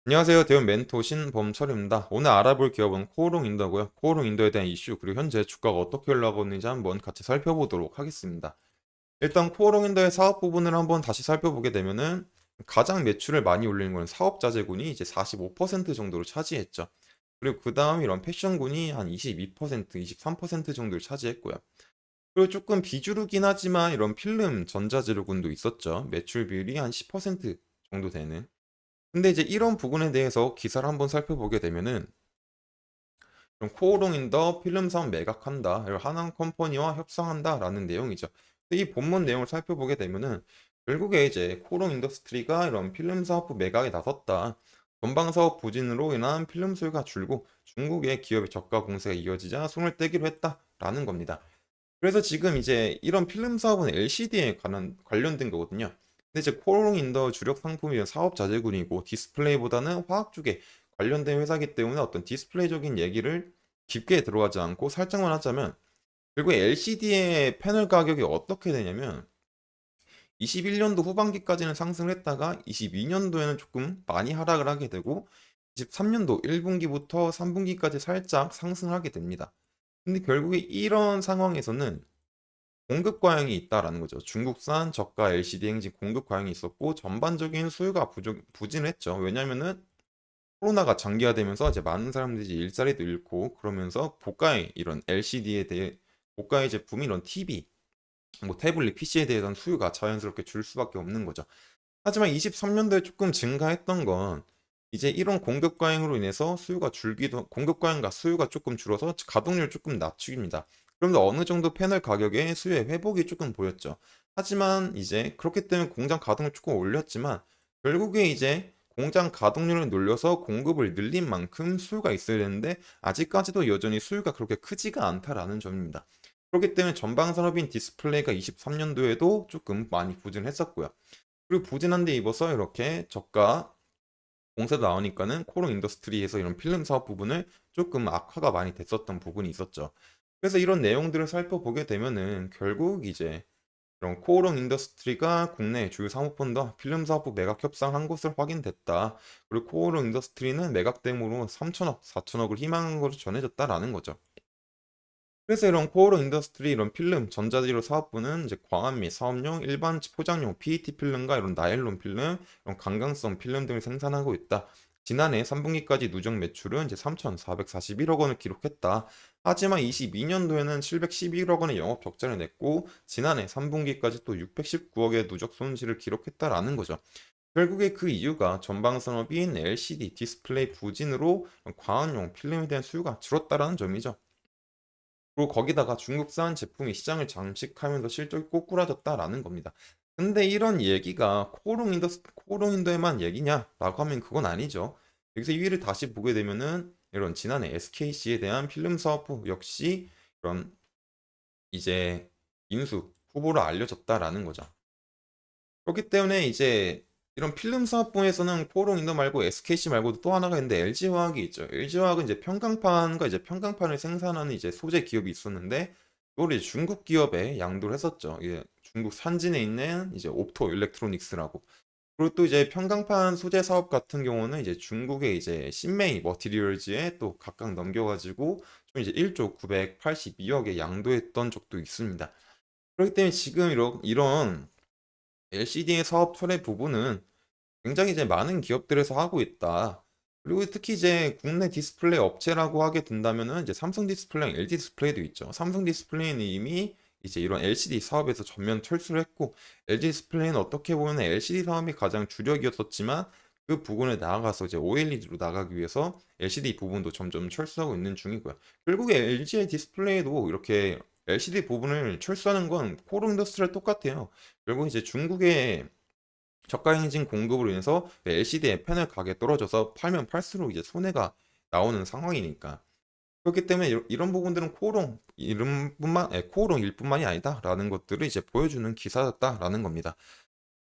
안녕하세요. 대형 멘토 신범철입니다. 오늘 알아볼 기업은 코오롱 인더고요. 코오롱 인더에 대한 이슈 그리고 현재 주가가 어떻게 올라가고 있는지 한번 같이 살펴보도록 하겠습니다. 일단 코오롱 인더의 사업 부분을 한번 다시 살펴보게 되면은 가장 매출을 많이 올리는 건 사업자재군이 이제 45% 정도로 차지했죠. 그리고 그 다음 이런 패션군이 한 22%, 23% 정도를 차지했고요. 그리고 조금 비주류긴 하지만 이런 필름 전자재료군도 있었죠. 매출 비율이 한 10% 정도 되는. 근데 이제 이런 부분에 대해서 기사를 한번 살펴보게 되면은 좀 코오롱 인더 필름 사업 매각한다. 그리고 하남 컴퍼니와 협상한다라는 내용이죠. 근데 이 본문 내용을 살펴보게 되면은 결국에 이제 코오롱 인더스트리가 이런 필름 사업 매각에 나섰다. 전방 사업 부진으로 인한 필름 수요가 줄고 중국의 기업의 저가 공세가 이어지자 손을 떼기로 했다라는 겁니다. 그래서 지금 이제 이런 필름 사업은 LCD에 관련된 거거든요. 근데 이제 코오롱 인더 주력 상품이 사업 자재군이고 디스플레이보다는 화학 쪽에 관련된 회사이기 때문에 어떤 디스플레이적인 얘기를 깊게 들어가지 않고 살짝만 하자면 결국 LCD의 패널 가격이 어떻게 되냐면 21년도 후반기까지는 상승을 했다가 22년도에는 조금 많이 하락을 하게 되고 23년도 1분기부터 3분기까지 살짝 상승하게 됩니다. 근데 결국에 이런 상황에서는 공급 과잉이 있다라는 거죠. 중국산 저가 LCD 행진 공급 과잉이 있었고 전반적인 수요가 부진했죠. 왜냐면은 코로나가 장기화되면서 이제 많은 사람들이 이제 일자리도 잃고 그러면서 고가의 이런 LCD에 대해 고가의 제품 이런 TV, 뭐 태블릿, PC에 대해서는 수요가 자연스럽게 줄 수밖에 없는 거죠. 하지만 23년도에 조금 증가했던 건 이제 이런 공급 과잉으로 인해서 수요가 줄기도 공급 과잉과 수요가 조금 줄어서 가동률 조금 낮추깁니다. 그런데 어느 정도 패널 가격의 수요의 회복이 조금 보였죠. 하지만 이제 그렇기 때문에 공장 가동을 조금 올렸지만 결국에 이제 공장 가동률을 늘려서 공급을 늘린 만큼 수요가 있어야 되는데 아직까지도 여전히 수요가 그렇게 크지가 않다라는 점입니다. 그렇기 때문에 전방 산업인 디스플레이가 23년도에도 조금 많이 부진했었고요. 그리고 부진한 데 입어서 이렇게 저가 공세도 나오니까는 코롱 인더스트리에서 이런 필름 사업 부분을 조금 악화가 많이 됐었던 부분이 있었죠. 그래서 이런 내용들을 살펴보게 되면은 결국 이제 이런 코오롱 인더스트리가 국내 주요 사모펀드와 필름 사업부 매각 협상한 것을 확인됐다. 그리고 코오롱 인더스트리는 매각 대금으로 3천억, 4천억을 희망한 것으로 전해졌다라는 거죠. 그래서 이런 코어로 인더스트리 이런 필름 전자재료 사업부는 이제 광학 및 사업용 일반 포장용 PET 필름과 이런 나일론 필름, 이런 강강성 필름 등을 생산하고 있다. 지난해 3분기까지 누적 매출은 이제 3,441억 원을 기록했다. 하지만 22년도에는 711억 원의 영업 적자를 냈고 지난해 3분기까지 또 619억의 누적 손실을 기록했다라는 거죠. 결국에 그 이유가 전방 산업인 LCD 디스플레이 부진으로 광학용 필름에 대한 수요가 줄었다라는 점이죠. 그리고 거기다가 중국산 제품이 시장을 장식하면서 실적이 꼬꾸라졌다라는 겁니다. 근데 이런 얘기가 코오롱 인더에만 얘기냐라고 하면 그건 아니죠. 여기서 2위를 다시 보게 되면은 이런 지난해 SKC에 대한 필름 사업부 역시 이런 이제 인수 후보로 알려졌다라는 거죠. 그렇기 때문에 이제 이런 필름 사업부에서는 코오롱 인더 말고 SKC 말고도 또 하나가 있는데 LG화학이 있죠. LG화학은 이제 평강판과 이제 평강판을 생산하는 이제 소재 기업이 있었는데 이걸 이제 중국 기업에 양도를 했었죠. 이게 중국 산진에 있는 이제 옵토 일렉트로닉스라고. 그리고 또 이제 평강판 소재 사업 같은 경우는 이제 중국의 이제 신메이 머티리얼즈에 또 각각 넘겨가지고 좀 이제 1조 982억에 양도했던 적도 있습니다. 그렇기 때문에 지금 이런 LCD의 사업 철회 부분은 굉장히 이제 많은 기업들에서 하고 있다. 그리고 특히 이제 국내 디스플레이 업체라고 하게 된다면은 이제 삼성 디스플레이, LG 디스플레이도 있죠. 삼성 디스플레이는 이미 이제 이런 LCD 사업에서 전면 철수를 했고, LG 디스플레이는 어떻게 보면 LCD 사업이 가장 주력이었었지만 그 부분을 나아가서 이제 OLED로 나가기 위해서 LCD 부분도 점점 철수하고 있는 중이고요. 결국에 LG의 디스플레이도 이렇게 LCD 부분을 철수하는 건 코로 인더스트리랑 똑같아요. 결국 이제 중국의 저가 행진 공급으로 인해서 LCD의 패널 가격이 떨어져서 팔면 팔수록 이제 손해가 나오는 상황이니까. 그렇기 때문에 이런 부분들은 코오롱 일뿐만이 아니다라는 것들을 이제 보여주는 기사였다라는 겁니다.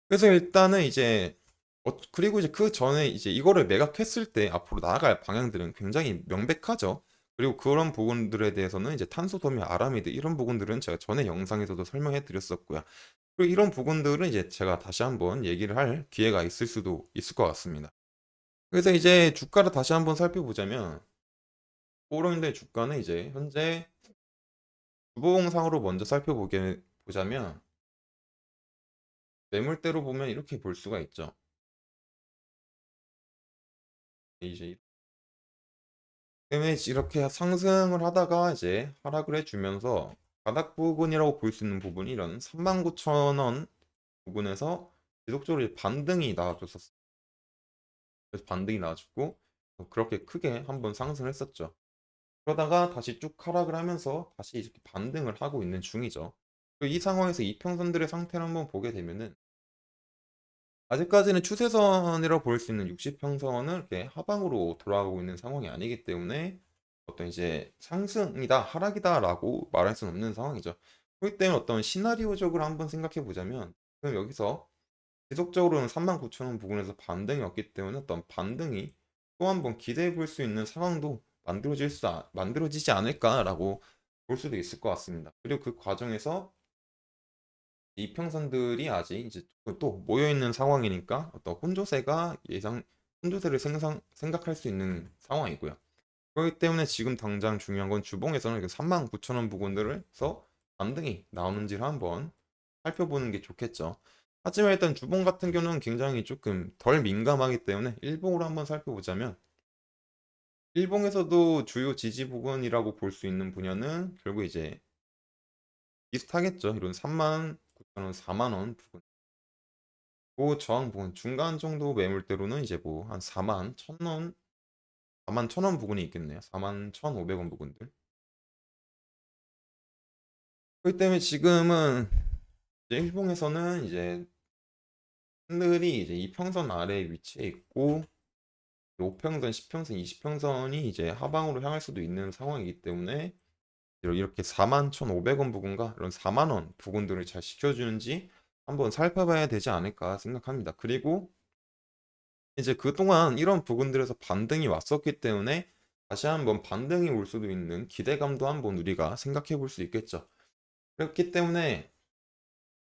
그래서 일단은 이제 그리고 이제 그 전에 이제 이거를 매각했을 때 앞으로 나아갈 방향들은 굉장히 명백하죠. 그리고 그런 부분들에 대해서는 이제 탄소 도매 아라미드 이런 부분들은 제가 전에 영상에서도 설명해 드렸었고요. 그리고 이런 부분들은 이제 제가 다시 한번 얘기를 할 기회가 있을 수도 있을 것 같습니다. 그래서 이제 주가를 다시 한번 살펴보자면 코오롱인더의 주가는 이제 현재 주봉상으로 먼저 살펴보게 보자면 매물대로 보면 이렇게 볼 수가 있죠. 이제 때문에 이렇게 상승을 하다가 이제 하락을 해주면서 바닥 부분이라고 볼 수 있는 부분이 이런 39,000원 부분에서 지속적으로 반등이 나와줬었어요. 그래서 반등이 나와줬고 그렇게 크게 한번 상승했었죠. 그러다가 다시 쭉 하락을 하면서 다시 이렇게 반등을 하고 있는 중이죠. 이 상황에서 이평선들의 상태를 한번 보게 되면은 아직까지는 추세선이라고 볼 수 있는 60평선을 이렇게 하방으로 돌아가고 있는 상황이 아니기 때문에 어떤 이제 상승이다, 하락이다라고 말할 수는 없는 상황이죠. 그렇기 때문에 어떤 시나리오적으로 한번 생각해 보자면 그럼 여기서 지속적으로는 39,000원 부근에서 반등이 없기 때문에 어떤 반등이 또 한번 기대해 볼 수 있는 상황도 만들어지지 않을까라고 볼 수도 있을 것 같습니다. 그리고 그 과정에서 이평선들이 아직 이제 또 모여 있는 상황이니까 어떤 혼조세를 생각할 수 있는 상황이고요. 그렇기 때문에 지금 당장 중요한 건 주봉에서는 39,000원 부근들에서 반등이 나오는지를 한번 살펴보는 게 좋겠죠. 하지만 일단 주봉 같은 경우는 굉장히 조금 덜 민감하기 때문에 일봉으로 한번 살펴보자면 일봉에서도 주요 지지 부근이라고 볼 수 있는 분야는 결국 이제 비슷하겠죠. 이런 39,000원, 4만 원 부근. 그 저항 부근 중간 정도 매물대로는 이제 뭐 한 4만 1,000원, 4만 1,000원 부근이 있겠네요. 4만 1,500원 부근들. 그렇기 때문에 지금은 이제 일봉에서는 이제 팬들이 이제 이평선 아래에 위치해 있고 5평선, 10평선, 20평선이 이제 하방으로 향할 수도 있는 상황이기 때문에 이렇게 41,500원 부근과 이런 4만 원 부근들을 잘 지켜주는지 한번 살펴봐야 되지 않을까 생각합니다. 그리고 이제 그동안 이런 부분들에서 반등이 왔었기 때문에 다시 한번 반등이 올 수도 있는 기대감도 한번 우리가 생각해 볼 수 있겠죠. 그렇기 때문에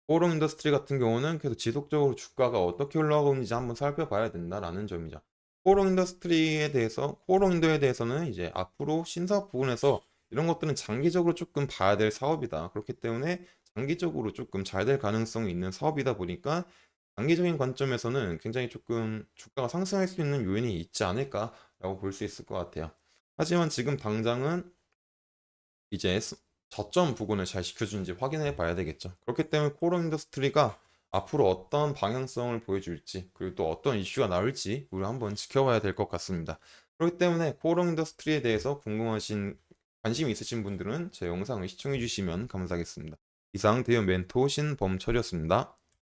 포럼 인더스트리 같은 경우는 계속 지속적으로 주가가 어떻게 올라가고 있는지 한번 살펴봐야 된다라는 점이죠. 포럼 인더에 대해서는 이제 앞으로 신사업 부분에서 이런 것들은 장기적으로 조금 봐야 될 사업이다. 그렇기 때문에 장기적으로 조금 잘 될 가능성이 있는 사업이다 보니까 장기적인 관점에서는 굉장히 조금 주가가 상승할 수 있는 요인이 있지 않을까라고 볼 수 있을 것 같아요. 하지만 지금 당장은 이제 저점 부근을 잘 지켜주는지 확인해 봐야 되겠죠. 그렇기 때문에 코어 인더스트리가 앞으로 어떤 방향성을 보여줄지 그리고 또 어떤 이슈가 나올지 우리 한번 지켜봐야 될 것 같습니다. 그렇기 때문에 코어 인더스트리에 대해서 관심 있으신 분들은 제 영상을 시청해 주시면 감사하겠습니다. 이상 대형 멘토 신범철이었습니다.